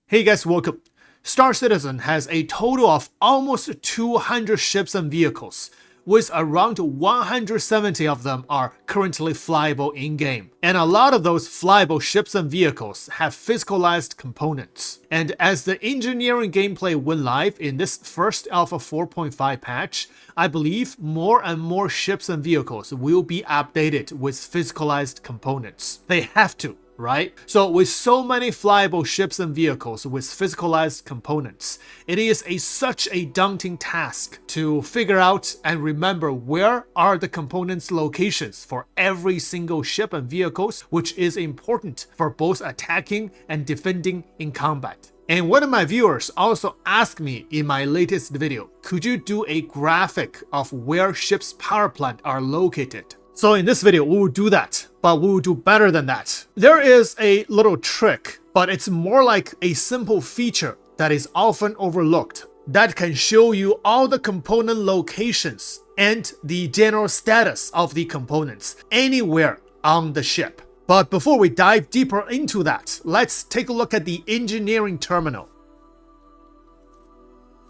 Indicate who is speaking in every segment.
Speaker 1: Hey guys, welcome. Star Citizen has a total of almost 200 ships and vehicles, with around 170 of them are currently flyable in-game. And a lot of those flyable ships and vehicles have physicalized components. And as the engineering gameplay went live in this first Alpha 4.5 patch, I believe more and more ships and vehicles will be updated with physicalized components. They have to, right? So with so many flyable ships and vehicles with physicalized components, it is such a daunting task to figure out and remember where are the components locations for every single ship and vehicles, which is important for both attacking and defending in combat. And one of my viewers also asked me in my latest video, could you do a graphic of where ships' power plant are located? So in this video, we will do that, but we will do better than that. There is a little trick, but it's more like a simple feature that is often overlooked that can show you all the component locations and the general status of the components anywhere on the ship. But before we dive deeper into that, let's take a look at the engineering terminal.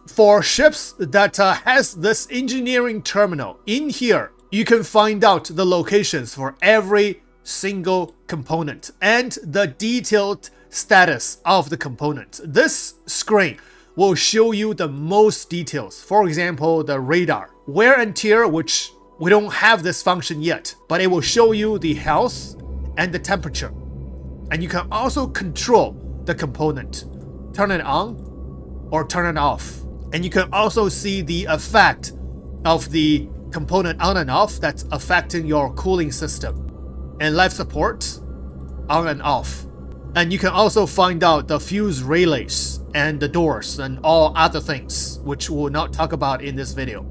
Speaker 1: For ships that has this engineering terminal in here, you can find out the locations for every single component and the detailed status of the component. This screen will show you the most details. For example, the radar, wear and tear, which we don't have this function yet, but it will show you the health and the temperature. And you can also control the component, turn it on or turn it off. And you can also see the effect of the component on and off that's affecting your cooling system, and life support on and off. And you can also find out the fuse relays and the doors and all other things, which we'll not talk about in this video.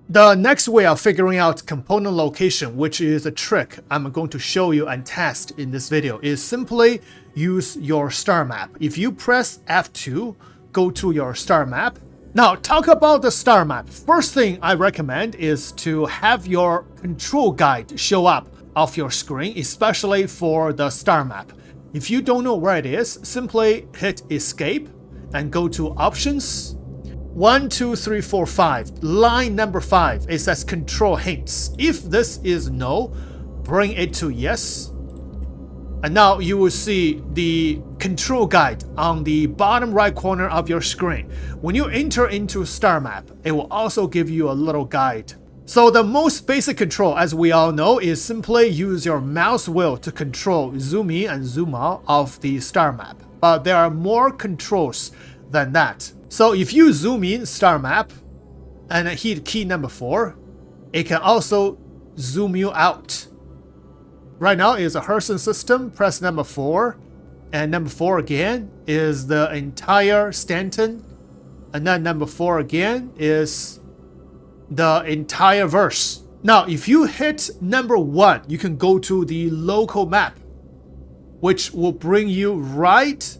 Speaker 1: The next way of figuring out component location, which is a trick I'm going to show you and test in this video, is simply use your star map. If you press F2, go to your star map. Now, talk about the star map. First thing I recommend is to have your control guide show up off your screen, especially for the star map. If you don't know where it is, simply hit escape and go to options. 1, 2, 3, 4, 5. Line number 5, it says control hints. If this is no, bring it to yes. And now you will see the control guide on the bottom right corner of your screen. When you enter into star map, it will also give you a little guide. So the most basic control, as we all know, is simply use your mouse wheel to control zoom in and zoom out of the star map. But there are more controls than that. So if you zoom in star map and hit key number 4, it can also zoom you out. Right now is a Herson system, press number 4, and number 4 again is the entire Stanton, and then number 4 again is the entire verse. Now, if you hit number 1, you can go to the local map, which will bring you right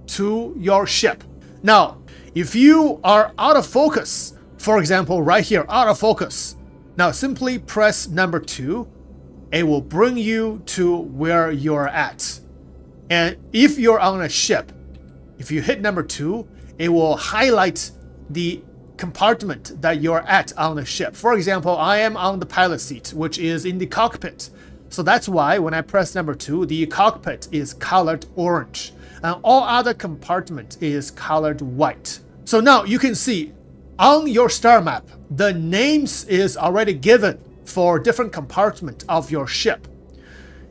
Speaker 1: to your ship. Now, if you are out of focus, for example, right here, out of focus, now simply press number 2. It will bring you to where you're at. And if you're on a ship, if you hit number 2, it will highlight the compartment that you're at on the ship. For example, I am on the pilot seat, which is in the cockpit. So that's why when I press number 2, the cockpit is colored orange, and all other compartment is colored white. So now you can see on your star map, the names is already given for different compartment of your ship.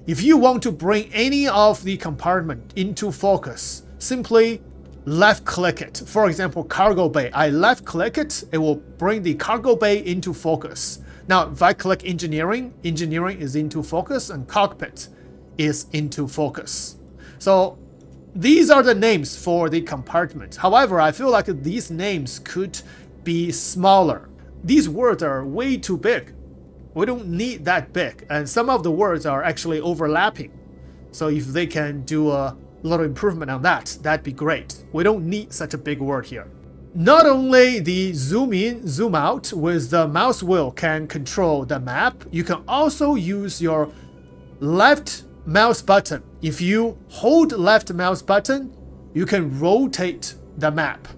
Speaker 1: If you want to bring any of the compartment into focus, simply left click it. For example, cargo bay, I left click it, it will bring the cargo bay into focus. Now, if I click engineering, engineering is into focus and cockpit is into focus. So these are the names for the compartment. However, I feel like these names could be smaller. These words are way too big. We don't need that big, and some of the words are actually overlapping. So if they can do a little improvement on that, that'd be great. We don't need such a big word here. Not only the zoom in, zoom out with the mouse wheel can control the map, you can also use your left mouse button. If you hold left mouse button, you can rotate the map.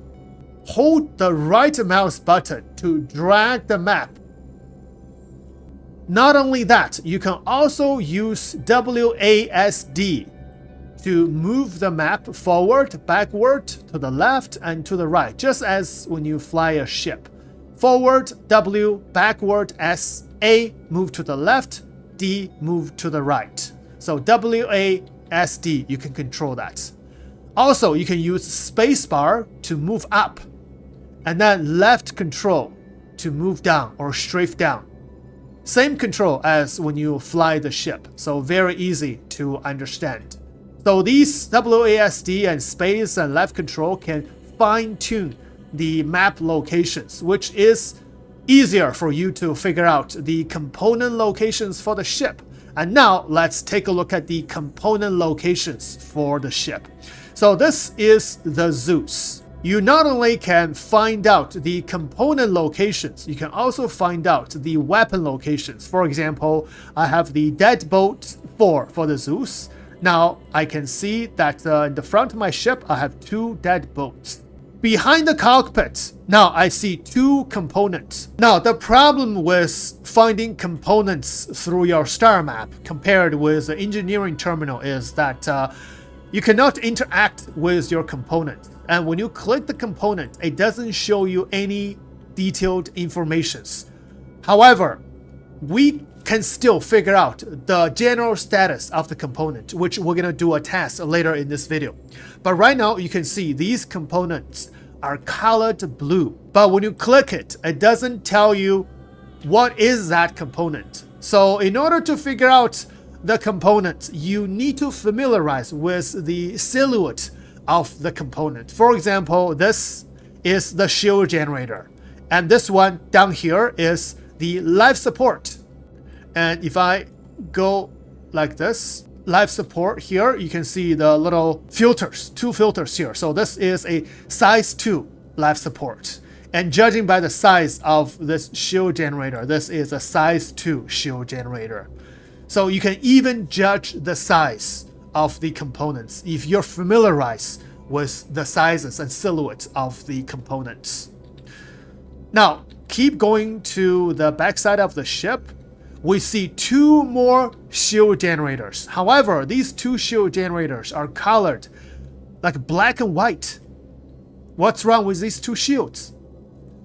Speaker 1: Hold the right mouse button to drag the map. Not only that, you can also use WASD to move the map forward, backward, to the left, and to the right, just as when you fly a ship. Forward, W, backward, S, A, move to the left, D, move to the right. So WASD, you can control that. Also, you can use spacebar to move up, and then left control to move down or strafe down. Same control as when you fly the ship, so very easy to understand. So these WASD and space and left control can fine-tune the map locations, which is easier for you to figure out the component locations for the ship. And now let's take a look at the component locations for the ship. So this is the Zeus. You not only can find out the component locations, you can also find out the weapon locations. For example, I have the Deadbolt 4 for the Zeus. Now I can see that in the front of my ship, I have 2 deadbolts. Behind the cockpit, now I see 2 components. Now the problem with finding components through your star map compared with the engineering terminal is that you cannot interact with your component. And when you click the component, it doesn't show you any detailed informations. However, we can still figure out the general status of the component, which we're gonna do a test later in this video. But right now, you can see these components are colored blue. But when you click it, it doesn't tell you what is that component. So in order to figure out the component, you need to familiarize with the silhouette of the component. For example, this is the shield generator, and this one down here is the life support. And if I go like this, life support here, you can see the little filters, 2 filters here. So this is a size 2 life support. And judging by the size of this shield generator, this is a size 2 shield generator. So you can even judge the size of the components if you're familiarized with the sizes and silhouettes of the components. Now, keep going to the backside of the ship. We see 2 more shield generators. However, these 2 shield generators are colored like black and white. What's wrong with these 2 shields?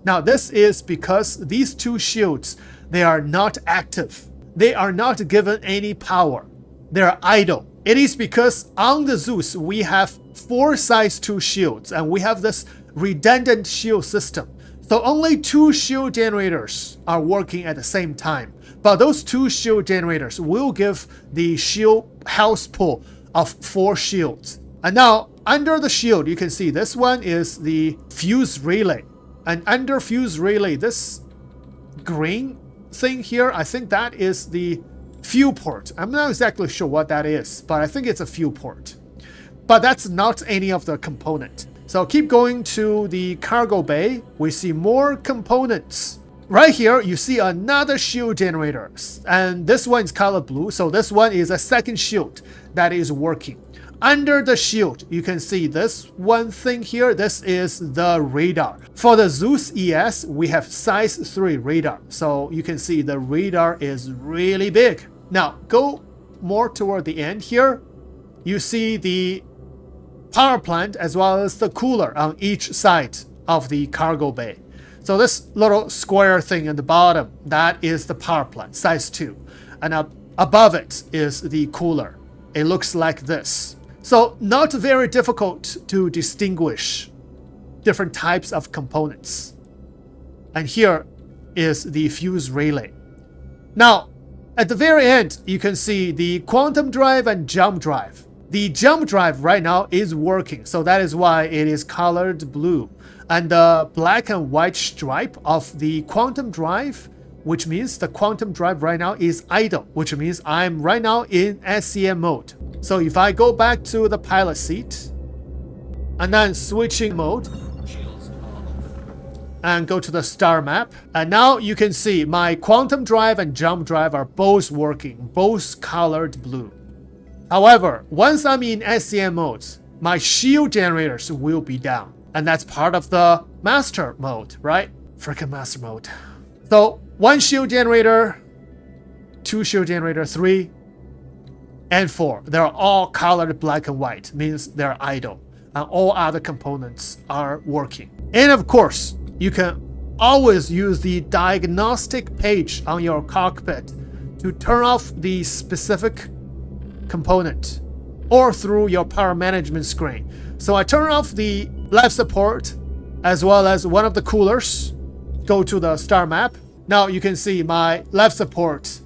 Speaker 1: Now, this is because these 2 shields, they are not active. They are not given any power. They are idle. It is because on the Zeus, we have 4 size 2 shields, and we have this redundant shield system. So only 2 shield generators are working at the same time. But those 2 shield generators will give the shield health pool of 4 shields. And now, under the shield, you can see this one is the fuse relay. And under fuse relay, this green thing here, I think that is the fuel port. I'm not exactly sure what that is, but I think it's a fuel port. But that's not any of the component. So keep going to the cargo bay. We see more components. Right here, you see another shield generator. And this one is colored blue, so this one is a second shield that is working. Under the shield, you can see this one thing here. This is the radar. For the Zeus ES, we have size 3 radar. So you can see the radar is really big. Now, go more toward the end here. You see the power plant as well as the cooler on each side of the cargo bay. So this little square thing at the bottom, that is the power plant, size 2. And up above it is the cooler. It looks like this. So not very difficult to distinguish different types of components. And here is the fuse relay. Now, at the very end, you can see the quantum drive and jump drive. The jump drive right now is working, so that is why it is colored blue. And the black and white stripe of the quantum drive, which means the quantum drive right now is idle, which means I'm right now in SCM mode. So if I go back to the pilot seat, and then switching mode, and go to the star map, and now you can see my quantum drive and jump drive are both working, both colored blue. However, once I'm in SCM mode, my shield generators will be down. And that's part of the master mode, right? Freaking master mode. So 1 shield generator, 2 shield generator, 3, and 4. They're all colored black and white, means they're idle. And all other components are working. And of course, you can always use the diagnostic page on your cockpit to turn off the specific component or through your power management screen. So I turn off the life support as well as one of the coolers. Go to the star map. Now you can see my life support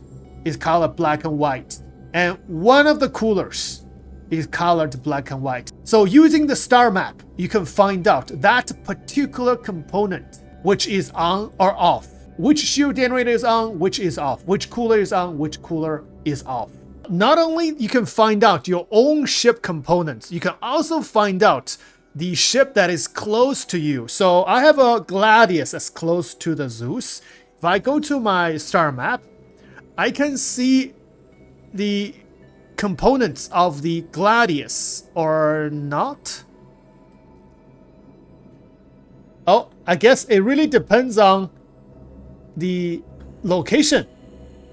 Speaker 1: is colored black and white, and one of the coolers is colored black and white. So using the star map, you can find out that particular component which is on or off, which shield generator is on, which is off, which cooler is on, which cooler is off. Not only you can find out your own ship components, you can also find out the ship that is close to you. So I have a Gladius that's close to the Zeus. If I go to my star map, I can see the components of the Gladius or not. Oh, I guess it really depends on the location.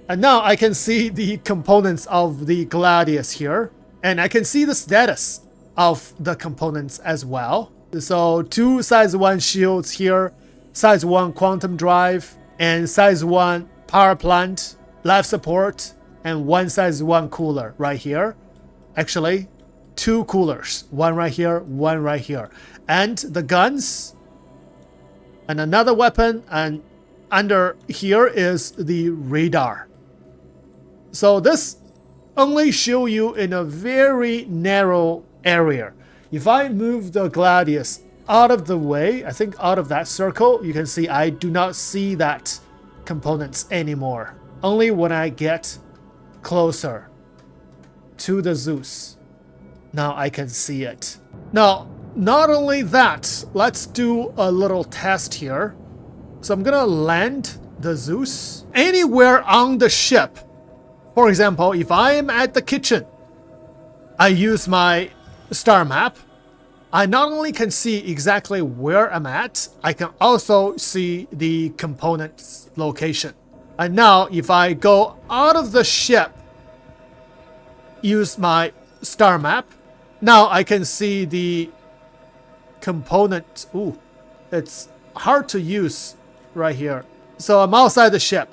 Speaker 1: And now I can see the components of the Gladius here, and I can see the status of the components as well. So 2 size 1 shields here, size 1 quantum drive, and size 1 power plant, life support, and 1 size 1 cooler right here. Actually, 2 coolers, 1 right here, 1 right here. And the guns, and another weapon, and under here is the radar. So this only show you in a very narrow area. If I move the Gladius out of the way, I think out of that circle, you can see I do not see that components anymore. Only when I get closer to the Zeus, now I can see it. Now, not only that, let's do a little test here. So I'm gonna land the Zeus anywhere on the ship. For example, if I am at the kitchen, I use my star map. I not only can see exactly where I'm at, I can also see the component's location. And now if I go out of the ship, use my star map, now I can see the component. Ooh, it's hard to use right here. So I'm outside the ship.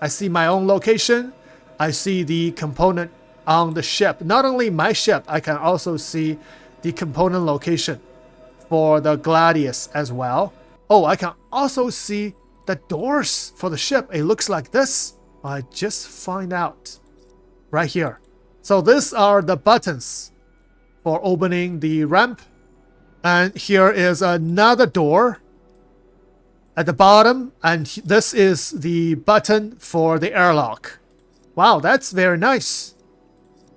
Speaker 1: I see my own location. I see the component on the ship. Not only my ship, I can also see the component location for the Gladius as well. Oh, I can also see the doors for the ship. It looks like this. I just find out right here. So these are the buttons for opening the ramp. And here is another door at the bottom. And this is the button for the airlock. Wow, that's very nice.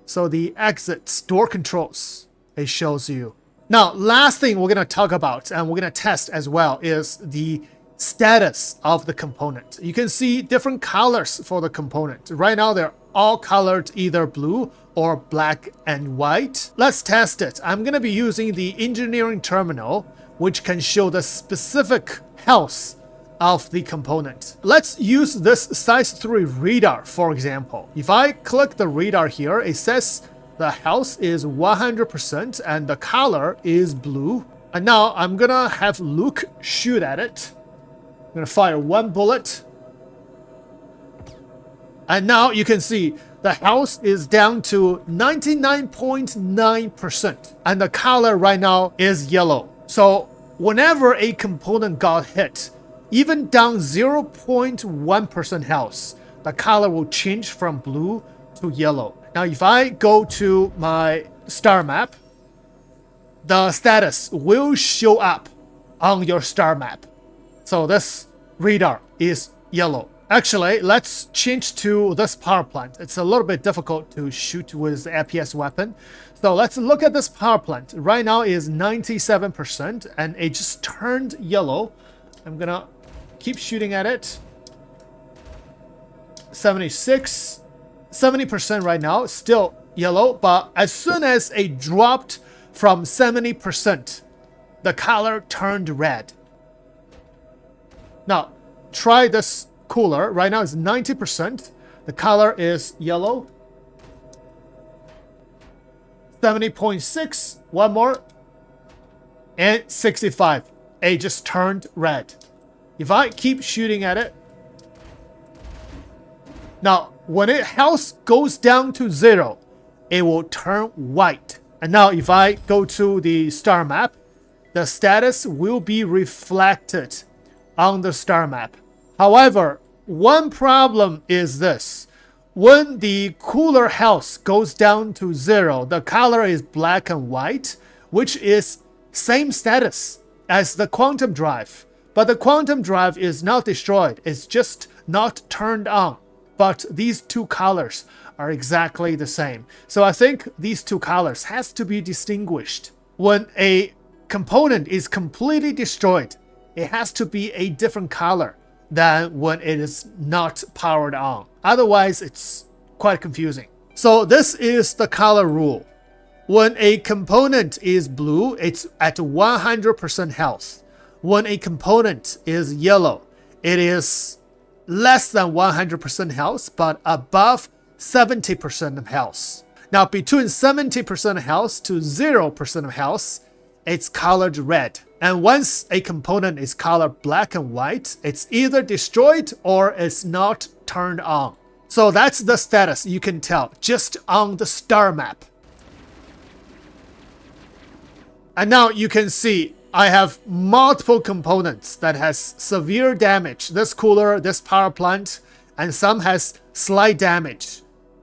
Speaker 1: So the exits, door controls, it shows you. Now, last thing we're going to talk about and we're going to test as well is the status of the component. You can see different colors for the component. Right now, they're all colored either blue or black and white. Let's test it. I'm going to be using the engineering terminal, which can show the specific health of the component. Let's use this size 3 radar, for example. If I click the radar here, it says the health is 100% and the color is blue. And now I'm gonna have Luke shoot at it. I'm gonna fire 1 bullet. And now you can see the health is down to 99.9%. And the color right now is yellow. So whenever a component got hit, even down 0.1% health, the color will change from blue to yellow. Now, if I go to my star map, the status will show up on your star map. So this radar is yellow. Actually, let's change to this power plant. It's a little bit difficult to shoot with the FPS weapon. So let's look at this power plant. Right now is 97% and it just turned yellow. I'm gonna keep shooting at it. 76, 70% right now, still yellow, but as soon as it dropped from 70%, the color turned red. Now, try this cooler. Right now it's 90%. The color is yellow. 70.6, one more. And 65. It just turned red. If I keep shooting at it. Now, when its health goes down to 0, it will turn white. And now if I go to the star map, the status will be reflected on the star map. However, one problem is this. When the cooler health goes down to 0, the color is black and white, which is same status as the quantum drive. But the quantum drive is not destroyed, it's just not turned on. But these two colors are exactly the same. So I think these two colors has to be distinguished. When a component is completely destroyed, it has to be a different color than when it is not powered on. Otherwise, it's quite confusing. So this is the color rule. When a component is blue, it's at 100% health. When a component is yellow, it is less than 100% health, but above 70% of health. Now, between 70% health to 0% of health, it's colored red. And once a component is colored black and white, it's either destroyed or it's not turned on. So that's the status you can tell just on the star map. And now you can see I have multiple components that has severe damage. This cooler, this power plant, and some has slight damage.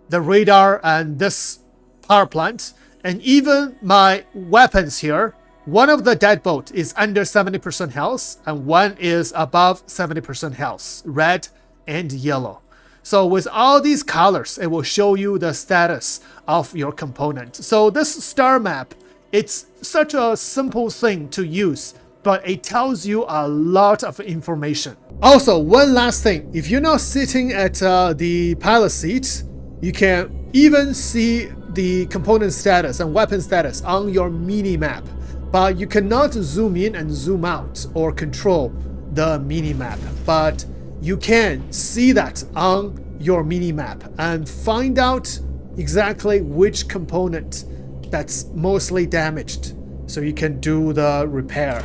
Speaker 1: The radar and this power plant, and even my weapons here. One of the deadbolt is under 70% health, and one is above 70% health, red and yellow. So with all these colors, it will show you the status of your component. So this star map, it's such a simple thing to use, but it tells you a lot of information. Also, one last thing, if you're not sitting at the pilot seat, you can even see the component status and weapon status on your mini-map. But you cannot zoom in and zoom out or control the mini-map. But you can see that on your mini-map and find out exactly which component that's mostly damaged, so you can do the repair.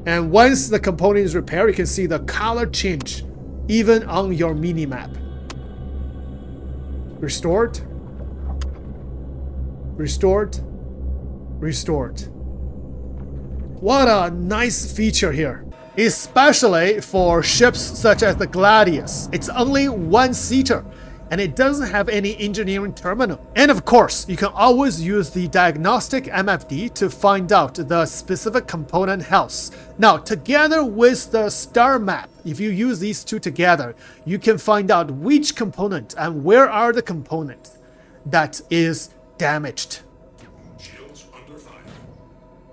Speaker 1: And once the component is repaired, you can see the color change even on your mini-map. Restored, restored, restored. What a nice feature here, especially for ships such as the Gladius. It's only one-seater, and it doesn't have any engineering terminal. And of course, you can always use the diagnostic MFD to find out the specific component health. Now, together with the star map, if you use these two together, you can find out which component and where are the components that is damaged.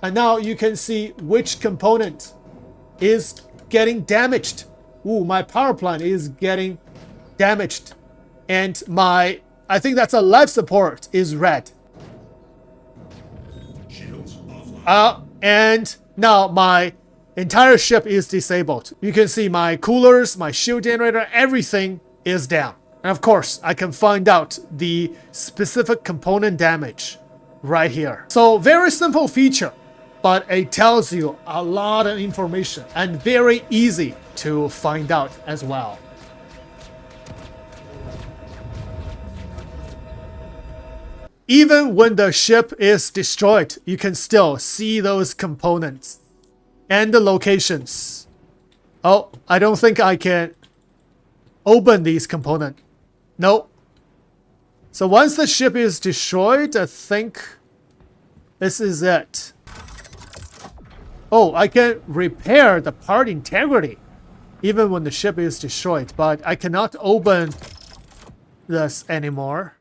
Speaker 1: And now you can see which component is getting damaged. Ooh, my power plant is getting damaged. And my, I think that's a life support, is red. And now my entire ship is disabled. You can see my coolers, my shield generator, everything is down. And of course, I can find out the specific component damage right here. So very simple feature, but it tells you a lot of information and very easy to find out as well. Even when the ship is destroyed, you can still see those components and the locations. Oh, I don't think I can open these components. No. So once the ship is destroyed, I think this is it. Oh, I can repair the part integrity even when the ship is destroyed, but I cannot open this anymore.